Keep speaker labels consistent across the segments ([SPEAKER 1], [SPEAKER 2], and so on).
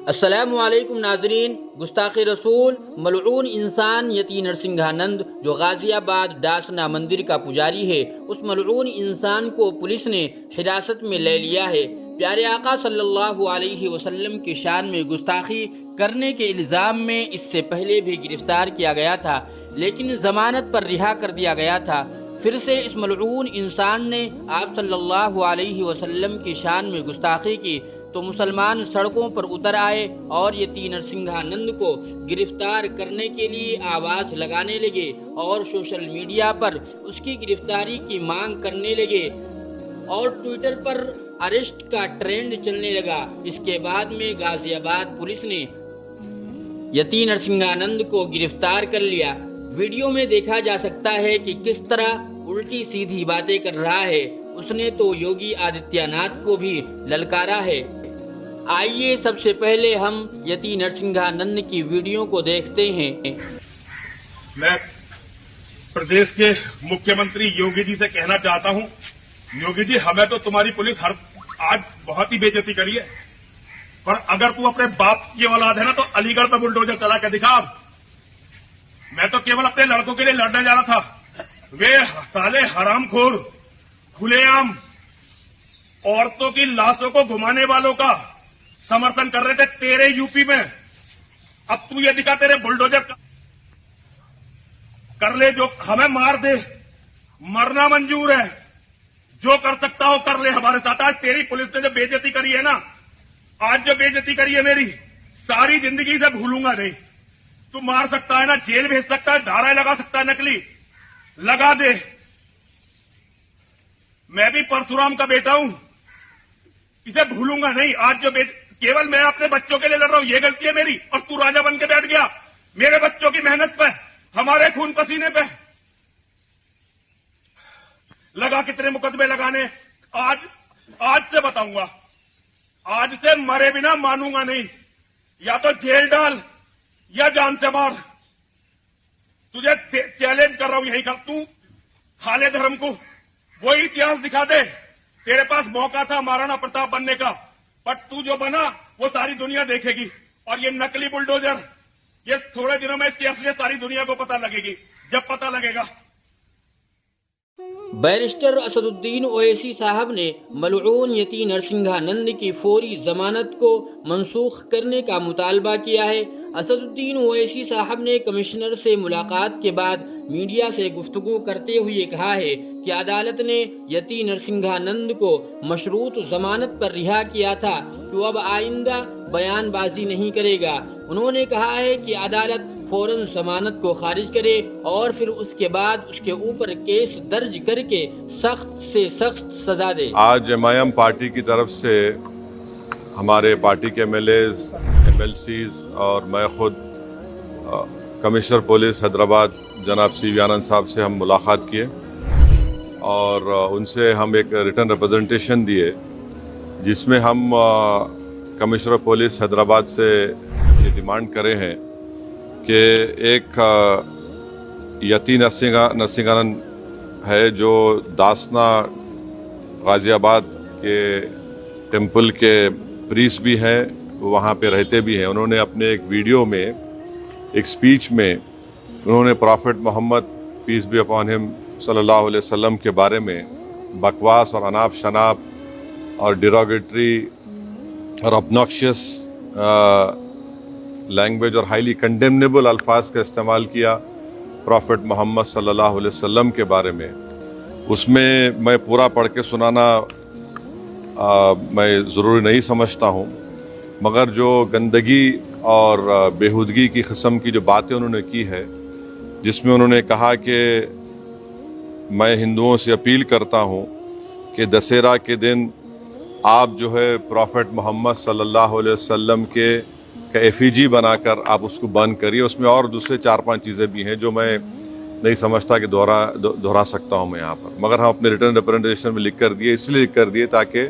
[SPEAKER 1] अस्सलामुअलैकुम नाजरीन, गुस्ताख़ी रसूल मलऊन इंसान यती नरसिंहानंद जो गाज़ियाबाद डासना मंदिर का पुजारी है, उस मलऊन इंसान को पुलिस ने हिरासत में ले लिया है। प्यारे आका सल्लल्लाहु अलैहि वसल्लम की शान में गुस्ताखी करने के इल्ज़ाम में इससे पहले भी गिरफ्तार किया गया था, लेकिन ज़मानत पर रिहा कर दिया गया था। फिर से इस मलऊन इंसान ने आप सल्लल्लाहु अलैहि वसल्लम की शान में गुस्ताखी की तो मुसलमान सड़कों पर उतर आए और यती नरसिंहानंद को गिरफ्तार करने के लिए आवाज़ लगाने लगे और सोशल मीडिया पर उसकी गिरफ्तारी की मांग करने लगे और ट्विटर पर अरेस्ट का ट्रेंड चलने लगा। इसके बाद में गाज़ियाबाद पुलिस ने यती नरसिंहानंद को गिरफ्तार कर लिया। वीडियो में देखा जा सकता है कि किस तरह उल्टी सीधी बातें कर रहा है। उसने तो योगी आदित्यनाथ को भी ललकारा है। आइए सबसे पहले हम यती नरसिंहानंद की वीडियो को देखते हैं।
[SPEAKER 2] मैं प्रदेश के मुख्यमंत्री योगी जी से कहना चाहता हूं, योगी जी, हमें तो तुम्हारी पुलिस आज बहुत ही बेइज्जती करी है, पर अगर तू अपने बाप की औलाद है ना तो अलीगढ़ पे बुलडोजर चला के दिखा। मैं तो केवल अपने लड़कों के लिए लड़ने जा रहा था। वे साले हरामखोर खुलेआम औरतों की लाशों को घुमाने वालों का समर्थन कर रहे थे तेरे यूपी में। अब तू ये दिखा, तेरे बुलडोजर कर ले, जो हमें मार दे, मरना मंजूर है, जो कर सकता हो कर ले हमारे साथ। आज तेरी पुलिस ने जो बेइज्जती करी है ना, आज जो बेइज्जती करी है मेरी, सारी जिंदगी से भूलूंगा नहीं। तू मार सकता है ना, जेल भेज सकता है, धाराएं लगा सकता है, नकली लगा दे। मैं भी परशुराम का बेटा हूं, इसे भूलूंगा नहीं। आज जो केवल मैं अपने बच्चों के लिए लड़ रहा हूं, ये गलती है मेरी, और तू राजा बन के बैठ गया मेरे बच्चों की मेहनत पे, हमारे खून पसीने पे। लगा कितने मुकदमे लगाने, आज से बताऊंगा, आज से मरे बिना मानूंगा नहीं। या तो जेल डाल या जान से मार। तुझे चैलेंज कर रहा हूं, यही कर। तू खाले धर्म को वही इतिहास दिखा दे। तेरे पास मौका था महाराणा प्रताप बनने का, पर तू जो बना वो सारी दुनिया देखेगी। और ये नकली बुलडोजर, ये थोड़े दिनों में इसकी असलियत सारी दुनिया को पता लगेगी। जब पता लगेगा।
[SPEAKER 1] बैरिस्टर असदुद्दीन ओवैसी साहब ने मलऊन यती नरसिंहानंद की फौरी जमानत को मनसूख करने का मुतालबा किया है। असदुद्दीन ओवैसी साहब ने कमिश्नर से मुलाकात के बाद मीडिया से गुफ्तगू करते हुए कहा है कि अदालत ने यती नरसिंहानंद को मशरूत जमानत पर रिहा किया था, तो अब आइंदा बयानबाजी नहीं करेगा। उन्होंने कहा है कि अदालत फौरन जमानत को खारिज करे और फिर उसके बाद उसके ऊपर केस दर्ज करके सख्त से सख्त सजा दे।
[SPEAKER 3] आज एमआईएम पार्टी की तरफ से हमारे पार्टी के एमएलएज, एमएलसीज और मैं खुद कमिश्नर पुलिस हैदराबाद जनाब सी वी आनंद साहब से हम मुलाकात किए और उनसे हम एक रिटन रिप्रेजेंटेशन दिए, जिसमें हम कमिश्नर पुलिस हैदराबाद से ये डिमांड करे हैं कि एक यती नरसिंहानंद है जो दासना गाज़ियाबाद के टेम्पल के प्रीस्ट भी हैं, वहाँ पे रहते भी हैं। उन्होंने अपने एक वीडियो में, एक स्पीच में, उन्होंने prophet Muhammad peace be upon him सल्लल्लाहु अलैहि वसल्लम के बारे में बकवास और अनाप शनाप और डिरोगेटरी और ऑब्नॉक्शियस लैंग्वेज और हाईली कंडेमनेबल अल्फाज का इस्तेमाल किया प्रॉफिट मोहम्मद सल्लल्लाहु अलैहि वसल्लम के बारे में। उसमें मैं पूरा पढ़ के सुनाना मैं ज़रूरी नहीं समझता हूँ, मगर जो गंदगी और बेहूदगी की किस्म की जो बातें उन्होंने की है, जिसमें उन्होंने कहा कि मैं हिंदुओं से अपील करता हूँ कि दशहरा के दिन आप जो है प्रॉफिट मोहम्मद सल्लल्लाहु अलैहि वसल्लम के एफिजी बनाकर आप उसको बंद करिए। उसमें और दूसरे 4-5 चीज़ें भी हैं जो मैं नहीं समझता कि दोहरा सकता हूँ मैं यहाँ पर, मगर हम अपने रिटर्न रिप्रेजेंटेशन में लिख कर दिए, इसलिए लिख कर दिए ताकि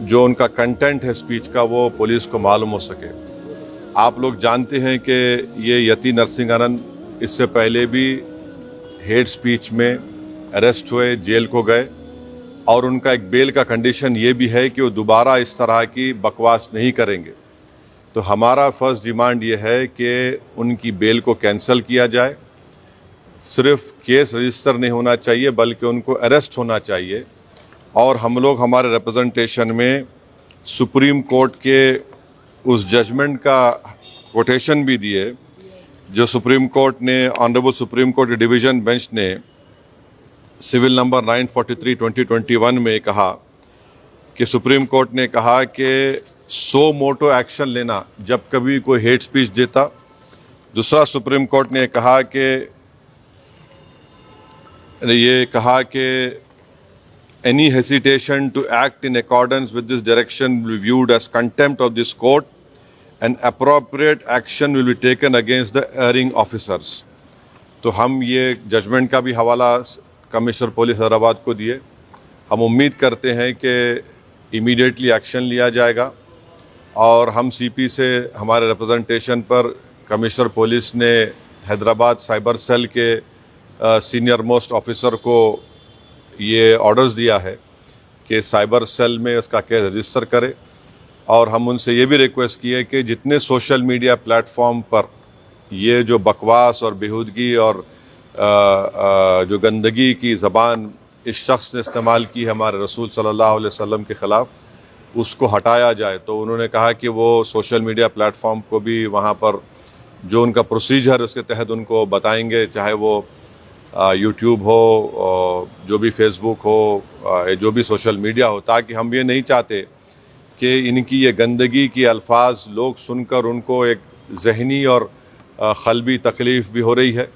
[SPEAKER 3] जो उनका कंटेंट है स्पीच का वो पुलिस को मालूम हो सके। आप लोग जानते हैं कि ये यती नरसिंहानंद इससे पहले भी हेट स्पीच में अरेस्ट हुए, जेल को गए, और उनका एक बेल का कंडीशन ये भी है कि वो दोबारा इस तरह की बकवास नहीं करेंगे। तो हमारा फर्स्ट डिमांड ये है कि उनकी बेल को कैंसिल किया जाए। सिर्फ केस रजिस्टर नहीं होना चाहिए बल्कि उनको अरेस्ट होना चाहिए। और हम लोग हमारे रिप्रेजेंटेशन में सुप्रीम कोर्ट के उस जजमेंट का कोटेशन भी दिए जो सुप्रीम कोर्ट ने, honourable supreme court division bench ने सिविल नंबर 943/2021 में कहा कि सुप्रीम कोर्ट ने कहा कि सो मोटो एक्शन लेना जब कभी कोई हेट स्पीच देता। दूसरा, सुप्रीम कोर्ट ने कहा कि any hesitation to act in accordance with this direction will be viewed as contempt of this court and appropriate action will be taken against the erring officers। तो हम ये judgement का भी हवाला कमिश्नर पुलिस हैदराबाद को दिए। हम उम्मीद करते हैं कि इमीडिएटली एक्शन लिया जाएगा और हम सीपी से हमारे रिप्रेजेंटेशन पर कमिश्नर पुलिस ने हैदराबाद साइबर सेल के सीनियर मोस्ट ऑफिसर को ये ऑर्डर्स दिया है कि साइबर सेल में उसका केस रजिस्टर करे। और हम उनसे ये भी रिक्वेस्ट की है कि जितने सोशल मीडिया प्लेटफॉर्म पर ये जो बकवास और बेहूदगी और जो गंदगी की ज़बान इस शख्स ने इस्तेमाल की है हमारे रसूल सल्लल्लाहु अलैहि वसल्लम के ख़िलाफ़, उसको हटाया जाए। तो उन्होंने कहा कि वो सोशल मीडिया प्लेटफॉर्म को भी वहाँ पर जो उनका प्रोसीजर उसके तहत उनको बताएंगे, चाहे वो यूट्यूब हो, जो भी फेसबुक हो, जो भी सोशल मीडिया हो, ताकि हम ये नहीं चाहते कि इनकी ये गंदगी की अल्फाज लोग सुनकर उनको एक ज़हनी और क़ल्बी तकलीफ़ भी हो रही है।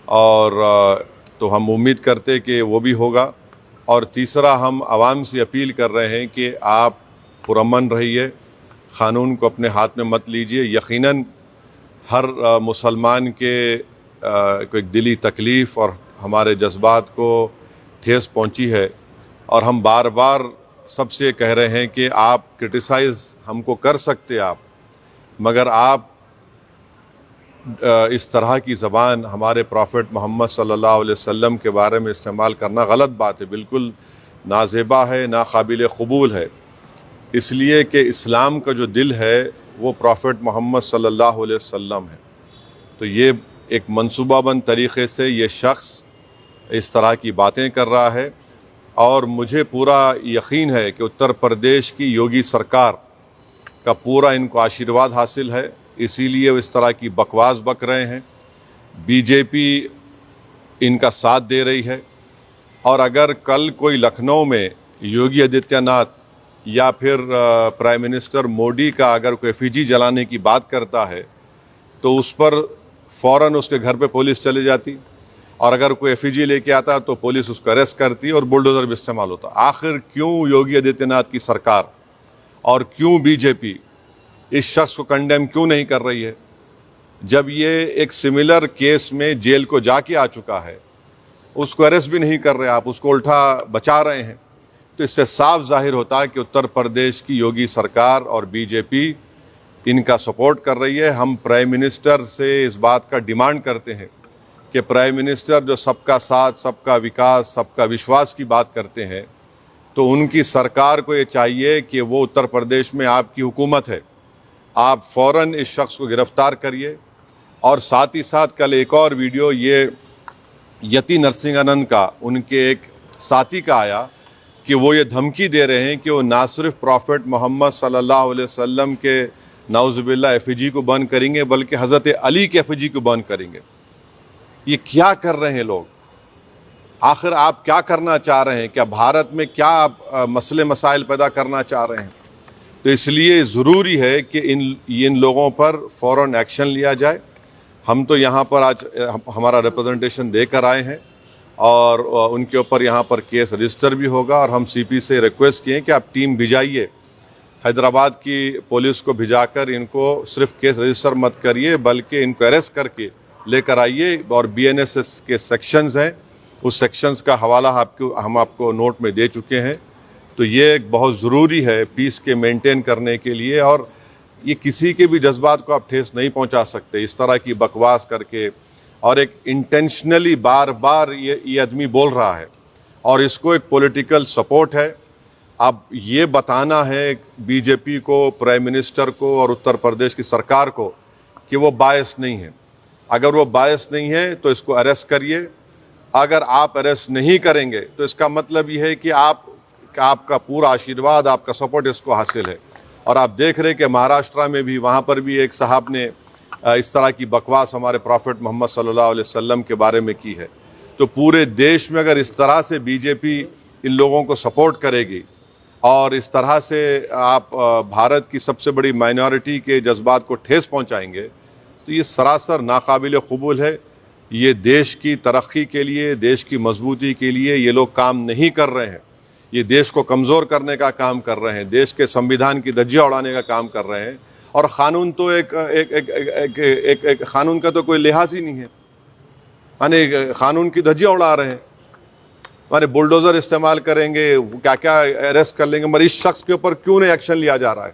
[SPEAKER 3] और तो हम उम्मीद करते कि वो भी होगा। और तीसरा, हम आवाम से अपील कर रहे हैं कि आप पुरअमन रहिए, क़ानून को अपने हाथ में मत लीजिए। यकीनन हर मुसलमान के को एक दिली तकलीफ़ और हमारे जज्बात को ठेस पहुंची है। और हम बार बार सबसे कह रहे हैं कि आप क्रिटिसाइज़ हमको कर सकते आप, मगर आप इस तरह की ज़बान हमारे प्रॉफिट मोहम्मद सल्लल्लाहु अलैहि वसल्लम के बारे में इस्तेमाल करना गलत बात है, बिल्कुल नाज़ेबा है, नाकाबिल क़बूल है। इसलिए कि इस्लाम का जो दिल है वो प्रॉफिट मोहम्मद सल्लल्लाहु अलैहि वसल्लम है। तो ये एक मंसूबाबंद तरीक़े से ये शख्स इस तरह की बातें कर रहा है। और मुझे पूरा यकीन है कि उत्तर प्रदेश की योगी सरकार का पूरा इनको आशीर्वाद हासिल है, इसीलिए वो इस तरह की बकवास बक रहे हैं। बीजेपी इनका साथ दे रही है। और अगर कल कोई लखनऊ में योगी आदित्यनाथ या फिर प्राइम मिनिस्टर मोदी का अगर कोई एफिजी जलाने की बात करता है तो उस पर फ़ौरन उसके घर पे पुलिस चली जाती, और अगर कोई एफिजी लेके आता तो पुलिस उसको अरेस्ट करती और बुलडोज़र भी इस्तेमाल होता। आखिर क्यों योगी आदित्यनाथ की सरकार और क्यों बीजेपी इस शख्स को कंडेम क्यों नहीं कर रही है? जब ये एक सिमिलर केस में जेल को जाके आ चुका है, उसको अरेस्ट भी नहीं कर रहे आप, उसको उल्टा बचा रहे हैं। तो इससे साफ जाहिर होता है कि उत्तर प्रदेश की योगी सरकार और बीजेपी इनका सपोर्ट कर रही है। हम प्राइम मिनिस्टर से इस बात का डिमांड करते हैं कि प्राइम मिनिस्टर जो सबका साथ, सबका विकास, सबका विश्वास की बात करते हैं, तो उनकी सरकार को ये चाहिए कि वो उत्तर प्रदेश में आपकी हुकूमत है, आप फ़ौरन इस शख्स को गिरफ़्तार करिए। और साथ ही साथ कल एक और वीडियो ये यति नरसिंहानंद का, उनके एक साथी का आया कि वो ये धमकी दे रहे हैं कि वो ना सिर्फ प्रॉफिट मोहम्मद सल्लल्लाहु अलैहि वसल्लम के नाउज़ुबिल्लाह एफिजी को बंद करेंगे बल्कि हज़रत अली के एफिजी को बंद करेंगे। ये क्या कर रहे हैं लोग? आखिर आप क्या करना चाह रहे हैं? क्या भारत में क्या आप मसले मसाइल पैदा करना चाह रहे हैं? तो इसलिए ज़रूरी है कि इन लोगों पर फ़ौरन एक्शन लिया जाए। हम तो यहाँ पर आज हमारा रिप्रेजेंटेशन देकर आए हैं और उनके ऊपर यहाँ पर केस रजिस्टर भी होगा। और हम सीपी से रिक्वेस्ट किए कि आप टीम भिजाइए, हैदराबाद की पुलिस को भिजाकर इनको सिर्फ केस रजिस्टर मत करिए बल्कि इनको अरेस्ट करके लेकर आइए। और BNSS के सेक्शंस हैं, उस सेक्शंस का हवाला हम आपको नोट में दे चुके हैं। तो ये एक बहुत ज़रूरी है पीस के मेंटेन करने के लिए। और ये किसी के भी जज्बात को आप ठेस नहीं पहुंचा सकते इस तरह की बकवास करके। और एक इंटेंशनली बार बार ये आदमी बोल रहा है और इसको एक पॉलिटिकल सपोर्ट है। अब ये बताना है बीजेपी को, प्राइम मिनिस्टर को और उत्तर प्रदेश की सरकार को कि वो बायस नहीं है। अगर वो बायस नहीं है तो इसको अरेस्ट करिए। अगर आप अरेस्ट नहीं करेंगे तो इसका मतलब ये है कि आपका पूरा आशीर्वाद, आपका सपोर्ट इसको हासिल है। और आप देख रहे हैं कि महाराष्ट्र में भी, वहाँ पर भी एक साहब ने इस तरह की बकवास हमारे प्रॉफिट मोहम्मद सल्लल्लाहु अलैहि वसल्लम के बारे में की है। तो पूरे देश में अगर इस तरह से बीजेपी इन लोगों को सपोर्ट करेगी और इस तरह से आप भारत की सबसे बड़ी माइनॉरिटी के जज्बात को ठेस पहुंचाएंगे तो ये सरासर नाकाबिल कबूल है। ये देश की तरक्की के लिए, देश की मजबूती के लिए ये लोग काम नहीं कर रहे हैं। ये देश को कमज़ोर करने का काम कर रहे हैं, देश के संविधान की धज्जियां उड़ाने का काम कर रहे हैं। और क़ानून तो एक क़ानून का तो कोई लिहाज ही नहीं है, माने क़ानून की धज्जियां उड़ा रहे हैं। माने बुलडोज़र इस्तेमाल करेंगे, क्या क्या अरेस्ट कर लेंगे, मगर इस शख्स के ऊपर क्यों नहीं एक्शन लिया जा रहा है?